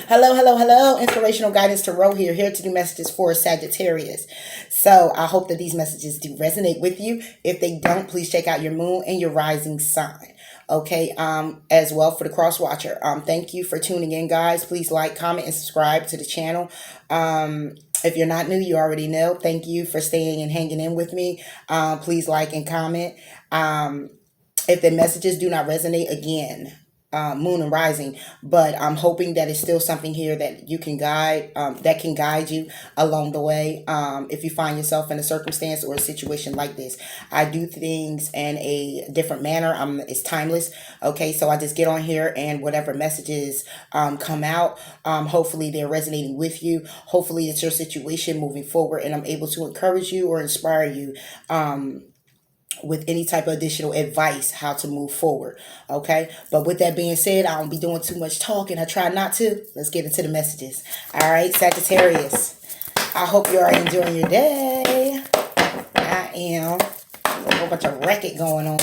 Hello, hello, hello. Inspirational Guidance Tarot here to do messages for Sagittarius. So I hope that these messages do resonate with you. If they don't, please check out your moon and your rising sign. Okay, as well for the cross watcher. Thank you for tuning in, guys. Please like, comment, and subscribe to the channel. If you're not new, you already know. Thank you for staying and hanging in with me. Please like and comment. If the messages do not resonate, again, moon and rising, but I'm hoping that it's still something here that you can guide, that can guide you along the way. If you find yourself in a circumstance or a situation like this, I do things in a different manner. It's timeless. Okay, so I just get on here and whatever messages come out, hopefully they're resonating with you. Hopefully it's your situation moving forward, and I'm able to encourage you or inspire you with any type of additional advice how to move forward. Okay, but with that being said, I don't be doing too much talking. I try not to. Let's get into the messages. All right, Sagittarius, I hope you are enjoying your day. I am. A whole bunch of racket going on.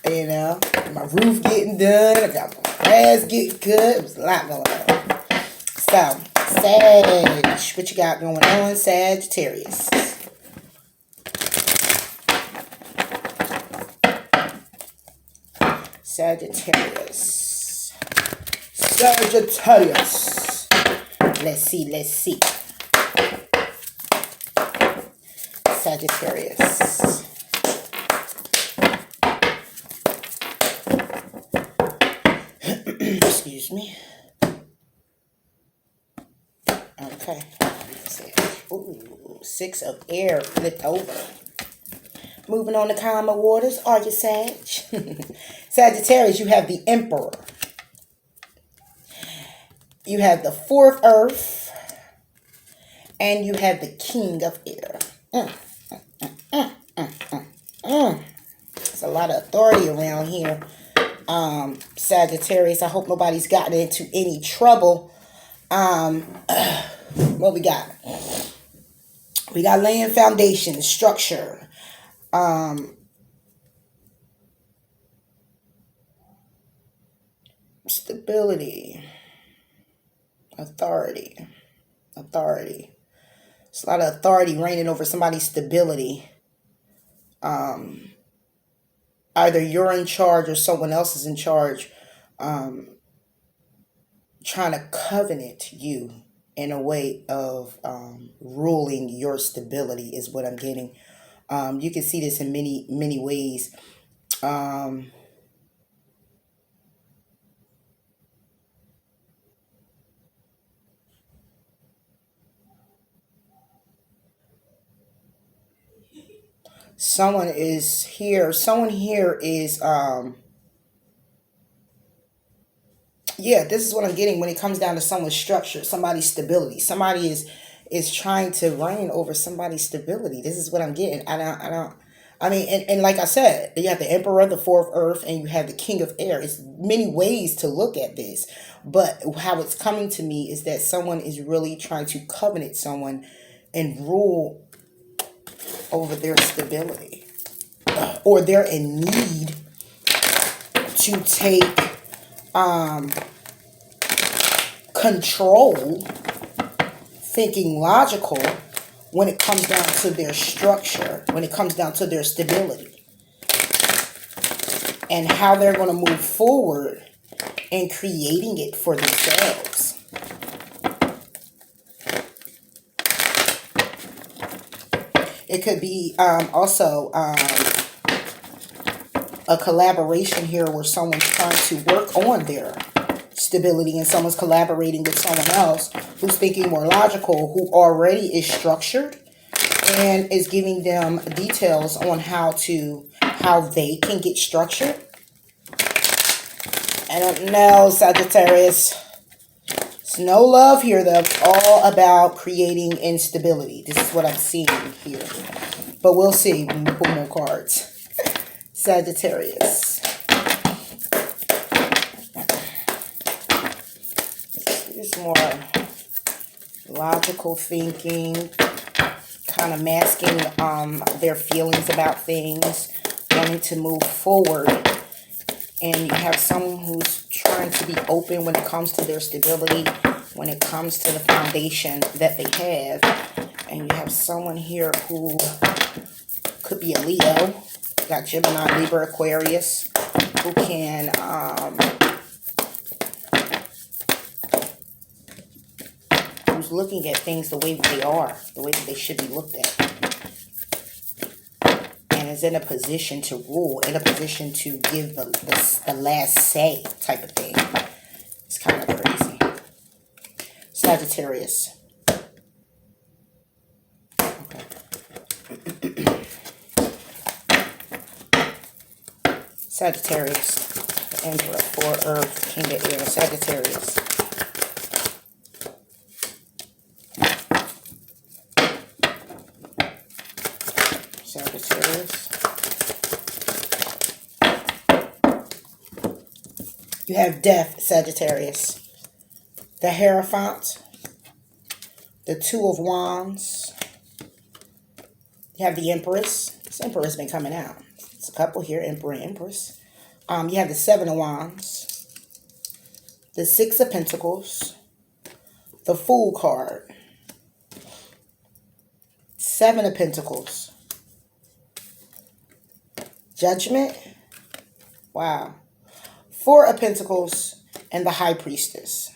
You know, my roof getting done, I got my grass getting cut. There's a lot going on. So Sag, what you got going on, Sagittarius? Sagittarius. Sagittarius. Let's see. Sagittarius. Excuse me. Okay. Ooh, 6 of air flipped over. Moving on to calmer waters, are you, Sag? Sagittarius, you have the Emperor. You have the 4th Earth. And you have the King of Air. There's a lot of authority around here. Sagittarius, I hope nobody's gotten into any trouble. What we got? We got laying foundation, structure. Stability, authority. It's a lot of authority reigning over somebody's stability. Either you're in charge or someone else is in charge, trying to covenant you in a way of ruling your stability is what I'm getting. You can see this in many ways. Someone here is yeah, this is what I'm getting when it comes down to someone's structure, somebody's stability. Somebody is trying to reign over somebody's stability. This is what I'm getting. I mean, and like I said, you have the Emperor, the 4th Earth, and you have the King of Air. It's many ways to look at this, but how it's coming to me is that someone is really trying to covenant someone and rule over their stability, or they're in need to take control, thinking logical when it comes down to their structure, when it comes down to their stability, and how they're going to move forward in creating it for themselves. It could be also a collaboration here where someone's trying to work on their stability and someone's collaborating with someone else who's thinking more logical, who already is structured and is giving them details on how they can get structured. I don't know, Sagittarius. It's no love here, though. It's all about creating instability. This is what I'm seeing here. But we'll see when we pull more cards. Sagittarius. It's more logical thinking, kind of masking their feelings about things, wanting to move forward. And you have someone who's trying trying to be open when it comes to their stability, when it comes to the foundation that they have. And you have someone here who could be a Leo. You got Gemini, Libra, Aquarius, who can who's looking at things the way that they are, the way that they should be looked at. And is in a position to rule, in a position to give the last say type of thing. It's kind of crazy. Sagittarius. Okay. Sagittarius. The Emperor, 4 Earth, King of Air, Sagittarius. Sagittarius. You have Death, Sagittarius. The Hierophant. The 2 of Wands. You have the Empress. This Emperor has been coming out. It's a couple here, Emperor and Empress. You have the 7 of Wands. The 6 of Pentacles. The Fool card. 7 of Pentacles. Judgment. Wow. 4 of Pentacles and the High Priestess.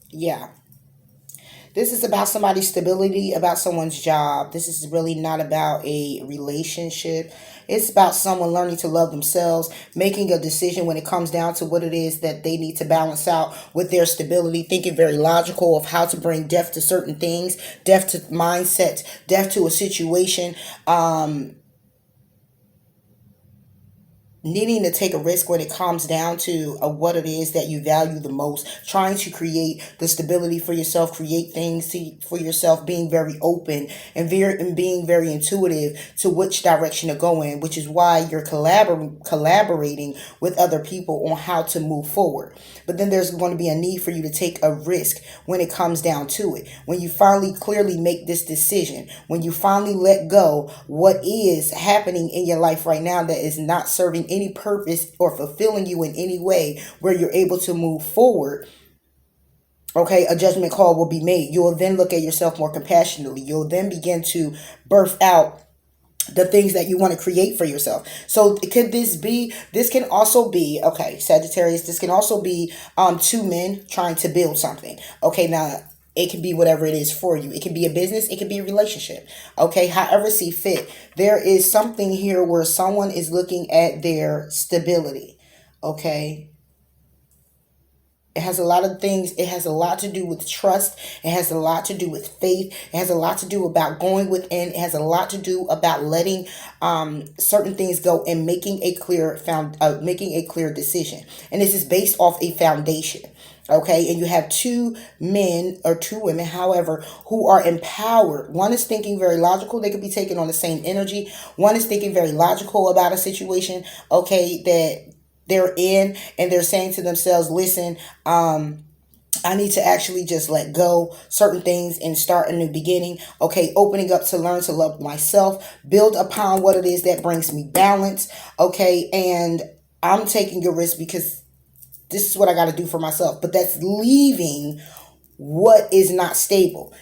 Yeah. This is about somebody's stability, about someone's job. This is really not about a relationship. It's about someone learning to love themselves, making a decision when it comes down to what it is that they need to balance out with their stability, thinking very logical of how to bring depth to certain things, depth to mindsets, depth to a situation, needing to take a risk when it comes down to what it is that you value the most, trying to create the stability for yourself, create things for yourself, being very open and being very intuitive to which direction to go in, which is why you're collaborating with other people on how to move forward. But then there's going to be a need for you to take a risk when it comes down to it. When you finally clearly make this decision, when you finally let go what is happening in your life right now that is not serving any purpose or fulfilling you in any way where you're able to move forward, okay, a judgment call will be made. You'll then look at yourself more compassionately. You'll then begin to birth out the things that you want to create for yourself. So this can also be, okay, Sagittarius, this can also be 2 men trying to build something. Okay, now it can be whatever it is for you. It can be a business. It can be a relationship. Okay, however see fit. There is something here where someone is looking at their stability. Okay. It has a lot of things. It has a lot to do with trust. It has a lot to do with faith. It has a lot to do about going within. It has a lot to do about letting certain things go and making a clear decision. And this is based off a foundation. Okay, and you have 2 men or 2 women, however, who are empowered. One is thinking very logical. They could be taking on the same energy. One is thinking very logical about a situation, okay, that they're in, and they're saying to themselves, listen, I need to actually just let go certain things and start a new beginning. Okay, opening up to learn to love myself, build upon what it is that brings me balance. Okay, and I'm taking a risk because this is what I got to do for myself. But that's leaving what is not stable.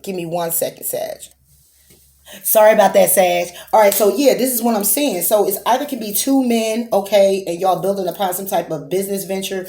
Give me 1 second, Sag. Sorry about that, Sag. All right, so yeah, this is what I'm saying. So it's either can be 2 men, okay, and y'all building upon some type of business venture.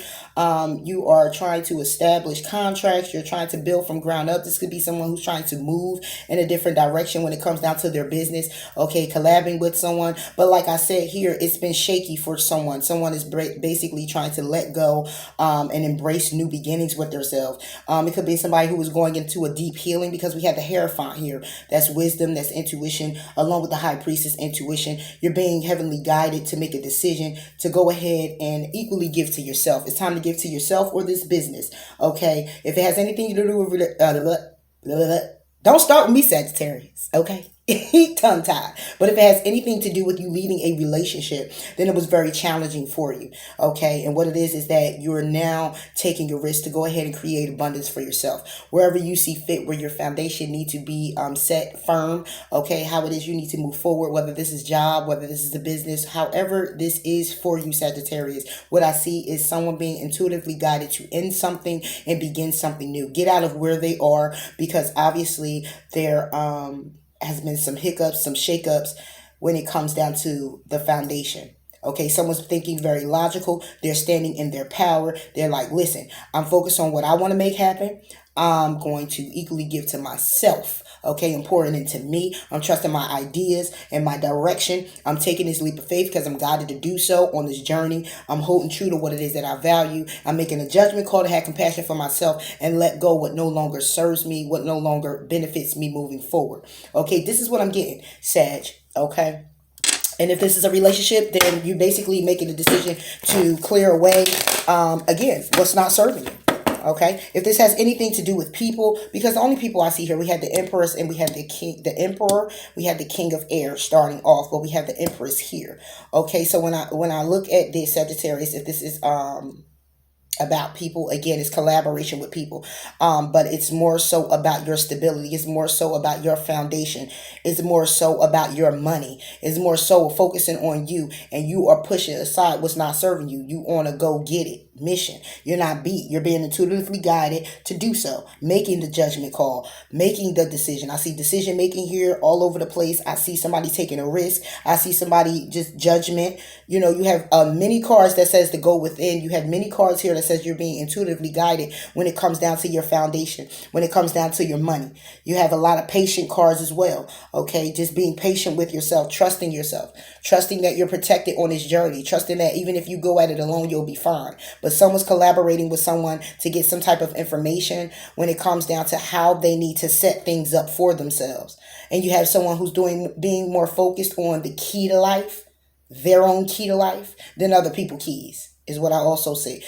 You are trying to establish contracts. You're trying to build from ground up. This could be someone who's trying to move in a different direction when it comes down to their business. Okay, collabing with someone. But like I said here, it's been shaky for someone. Someone is basically trying to let go and embrace new beginnings with themselves. It could be somebody who is going into a deep healing because we have the Hierophant here. That's wisdom, that's intuition, along with the High Priestess intuition. You're being heavenly guided to make a decision to go ahead and equally give to yourself. It's time to give to yourself or this business. Okay, if it has anything to do with don't start with me, Sagittarius. Okay. tongue tied. But if it has anything to do with you leaving a relationship, then it was very challenging for you. Okay. And what it is that you're now taking a risk to go ahead and create abundance for yourself. Wherever you see fit, where your foundation need to be set firm. Okay. How it is you need to move forward, whether this is job, whether this is a business, however this is for you, Sagittarius. What I see is someone being intuitively guided to end something and begin something new. Get out of where they are, because obviously they're has been some hiccups, some shakeups when it comes down to the foundation. Okay, someone's thinking very logical. They're standing in their power. They're like, listen, I'm focused on what I want to make happen. I'm going to equally give to myself. Okay, I'm pouring into me. I'm trusting my ideas and my direction. I'm taking this leap of faith because I'm guided to do so on this journey. I'm holding true to what it is that I value. I'm making a judgment call to have compassion for myself and let go what no longer serves me, what no longer benefits me moving forward. Okay, this is what I'm getting, Sag. Okay. And if this is a relationship, then you're basically making a decision to clear away, again, what's not serving you. Okay, if this has anything to do with people, because the only people I see here, we had the Empress and we had the King, the Emperor, we had the King of Air starting off, but we have the Empress here. Okay, so when I look at this, Sagittarius, if this is about people, again, it's collaboration with people, but it's more so about your stability. It's more so about your foundation. It's more so about your money. It's more so focusing on you, and you are pushing aside what's not serving you. You on a go get it mission. You're not beat. You're being intuitively guided to do so, making the judgment call, making the decision. I see decision making here all over the place. I see somebody taking a risk. I see somebody just judgment. You know, you have many cards that says to go within. You have many cards here that says you're being intuitively guided when it comes down to your foundation, when it comes down to your money. You have a lot of patient cards as well. Okay, just being patient with yourself, trusting that you're protected on this journey, trusting that even if you go at it alone, you'll be fine. But someone's collaborating with someone to get some type of information when it comes down to how they need to set things up for themselves. And you have someone who's being more focused on the key to life, their own key to life, than other people's keys, is what I also see.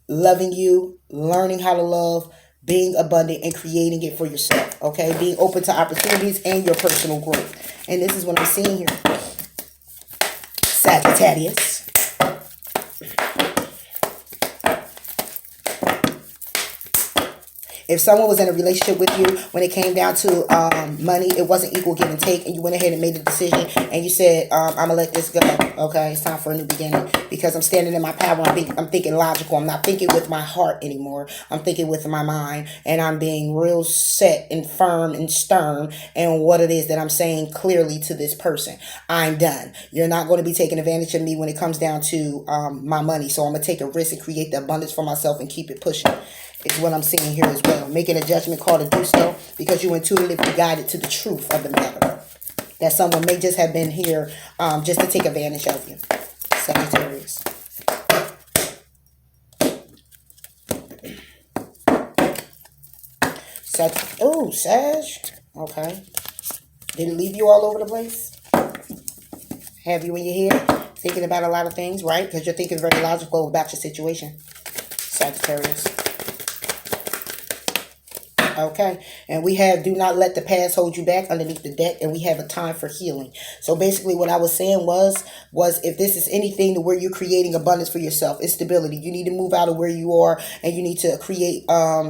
Loving you, learning how to love, being abundant, and creating it for yourself. Okay, being open to opportunities and your personal growth. And this is what I'm seeing here, Sagittarius. If someone was in a relationship with you, when it came down to money, it wasn't equal give and take, and you went ahead and made a decision, and you said, I'm going to let this go. Okay, it's time for a new beginning, because I'm standing in my power. I'm thinking logical. I'm not thinking with my heart anymore. I'm thinking with my mind, and I'm being real set and firm and stern in what it is that I'm saying clearly to this person. I'm done. You're not going to be taking advantage of me when it comes down to my money, so I'm going to take a risk and create the abundance for myself and keep it pushing. Is what I'm seeing here as well. Making a judgment call to do so because you intuitively guided to the truth of the matter. That someone may just have been here just to take advantage of you. Sagittarius. Sag. Okay. Did it leave you all over the place? Have you in your head thinking about a lot of things, right? Because you're thinking very logical about your situation. Sagittarius. Okay, and we have do not let the past hold you back underneath the deck, and we have a time for healing. So basically what I was saying was if this is anything to where you're creating abundance for yourself, it's stability. You need to move out of where you are, and you need to create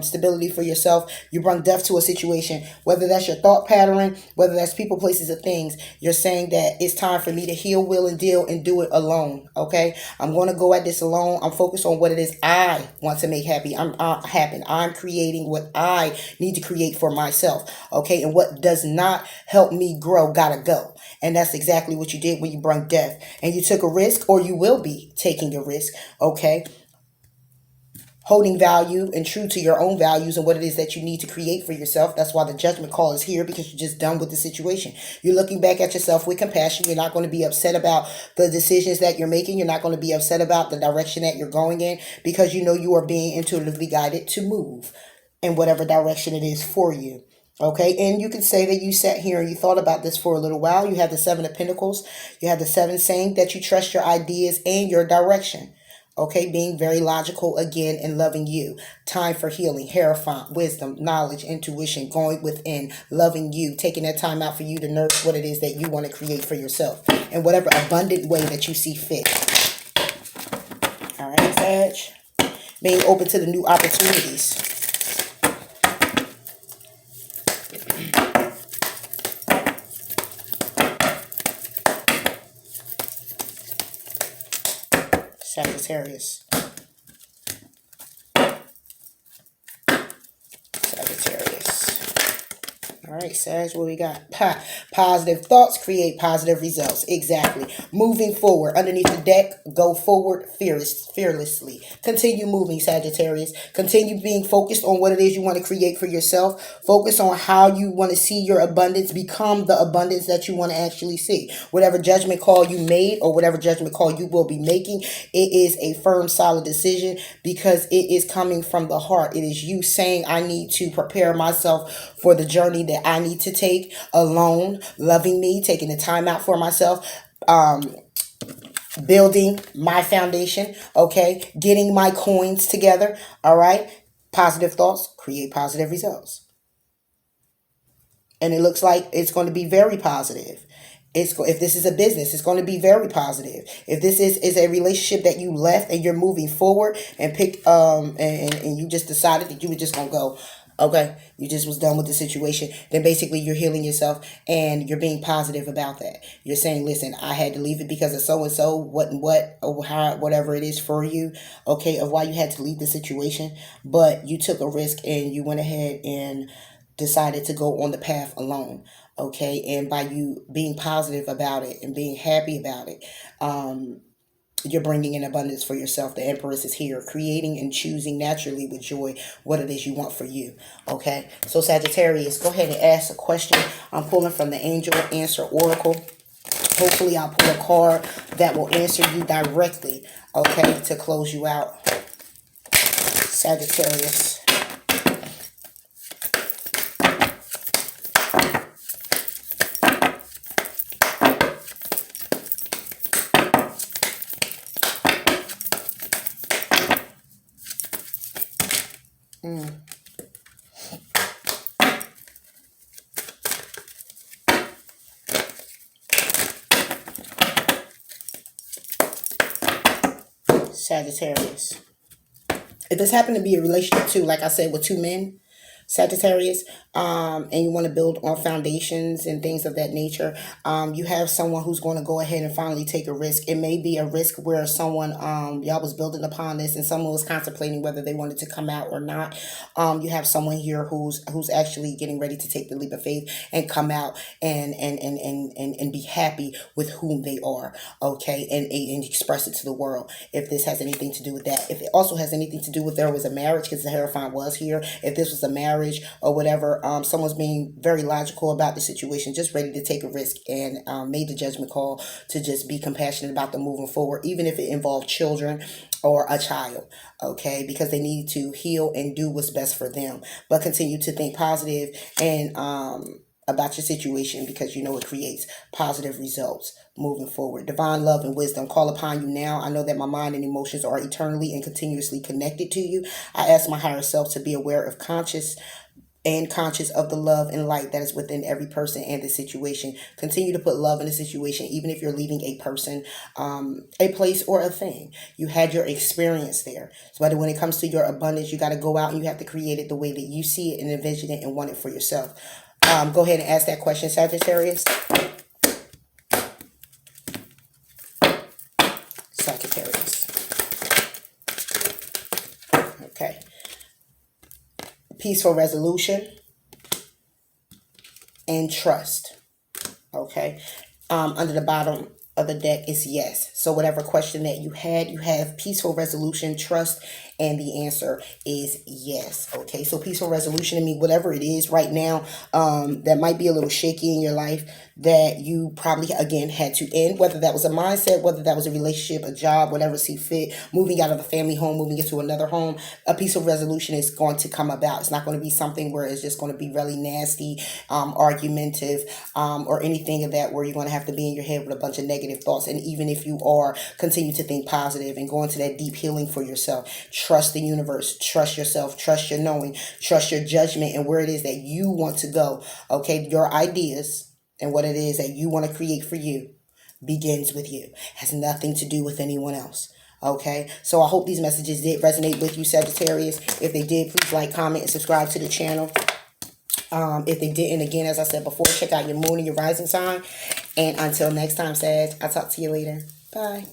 stability for yourself. You bring death to a situation, whether that's your thought pattern, whether that's people, places, or things. You're saying that it's time for me to heal, will, and deal, and do it alone. Okay, I'm going to go at this alone. I'm focused on what it is I want to make happy. I'm creating what I need to create for myself. Okay, and what does not help me grow gotta go. And that's exactly what you did when you brought death, and you took a risk, or you will be taking a risk. Okay, holding value and true to your own values and what it is that you need to create for yourself. That's why the judgment call is here, because you're just done with the situation. You're looking back at yourself with compassion. You're not going to be upset about the decisions that you're making. You're not going to be upset about the direction that you're going in, because you know you are being intuitively guided to move in whatever direction it is for you. Okay, and you can say that you sat here and you thought about this for a little while. You have the Seven of Pentacles. You have the Seven saying that you trust your ideas and your direction. Okay, being very logical again and loving you. Time for healing, hierophant, wisdom, knowledge, intuition, going within, loving you, taking that time out for you to nurture what it is that you want to create for yourself in whatever abundant way that you see fit. All right, Sag. Being open to the new opportunities. Sagittarius. All right, Sag, what we got? Positive thoughts create positive results. Exactly. Moving forward. Underneath the deck, go forward fearlessly. Continue moving, Sagittarius. Continue being focused on what it is you want to create for yourself. Focus on how you want to see your abundance become the abundance that you want to actually see. Whatever judgment call you made or whatever judgment call you will be making, it is a firm, solid decision because it is coming from the heart. It is you saying, I need to prepare myself for the journey that I need to take alone, loving me, taking the time out for myself, building my foundation, okay, getting my coins together, all right. Positive thoughts create positive results. And it looks like it's going to be very positive. If this is a business, it's going to be very positive. If this is a relationship that you left and you're moving forward and and you just decided that you were just going to go, okay, you just was done with the situation, then basically you're healing yourself and you're being positive about that. You're saying, listen, I had to leave it because of so and so, what or how, whatever it is for you, okay, of why you had to leave the situation, but you took a risk and you went ahead and decided to go on the path alone, okay. And by you being positive about it and being happy about it, you're bringing in abundance for yourself. The Empress is here, creating and choosing naturally with joy what it is you want for you. Okay, so Sagittarius, go ahead and ask a question. I'm pulling from the Angel Answer Oracle. Hopefully I'll pull a card that will answer you directly, okay, to close you out. Sagittarius. Sagittarius. If this happened to be a relationship too, like I said, with two men, Sagittarius, and you want to build on foundations and things of that nature, you have someone who's going to go ahead and finally take a risk. It may be a risk where someone, y'all was building upon this and someone was contemplating whether they wanted to come out or not. You have someone here who's actually getting ready to take the leap of faith and come out and be happy with whom they are, okay, and express it to the world. If this has anything to do with that, if it also has anything to do with there was a marriage, because the Hierophant was here, if this was a marriage or whatever, someone's being very logical about the situation, just ready to take a risk and made the judgment call to just be compassionate about them moving forward, even if it involved children or a child, okay, because they need to heal and do what's best for them, but continue to think positive and about your situation, because you know it creates positive results moving forward. Divine love and wisdom call upon you now. I know that my mind and emotions are eternally and continuously connected to you. I ask my higher self to be aware of conscious of the love and light that is within every person and the situation. Continue to put love in the situation, even if you're leaving a person, a place, or a thing. You had your experience there. So when it comes to your abundance, you got to go out and you have to create it the way that you see it and envision it and want it for yourself. Go ahead and ask that question, Sagittarius. Sagittarius. Okay. Peaceful resolution and trust. Okay. Under the bottom of the deck is yes. So whatever question that you had, you have peaceful resolution, trust, and the answer is yes. Okay, so peaceful resolution, I mean, whatever it is right now that might be a little shaky in your life that you probably, again, had to end, whether that was a mindset, whether that was a relationship, a job, whatever see fit, moving out of a family home, moving into another home, a peaceful resolution is going to come about. It's not going to be something where it's just going to be really nasty, argumentative, or anything of that where you're going to have to be in your head with a bunch of negative negative thoughts. And even if you are, continue to think positive and go into that deep healing for yourself. Trust the universe, trust yourself, trust your knowing, trust your judgment and where it is that you want to go. Okay, your ideas and what it is that you want to create for you begins with you. Has nothing to do with anyone else. Okay, so I hope these messages did resonate with you, Sagittarius. If they did, please like, comment, and subscribe to the channel. If they didn't, again, as I said before, check out your moon and your rising sign. And until next time, Sag, I'll talk to you later. Bye.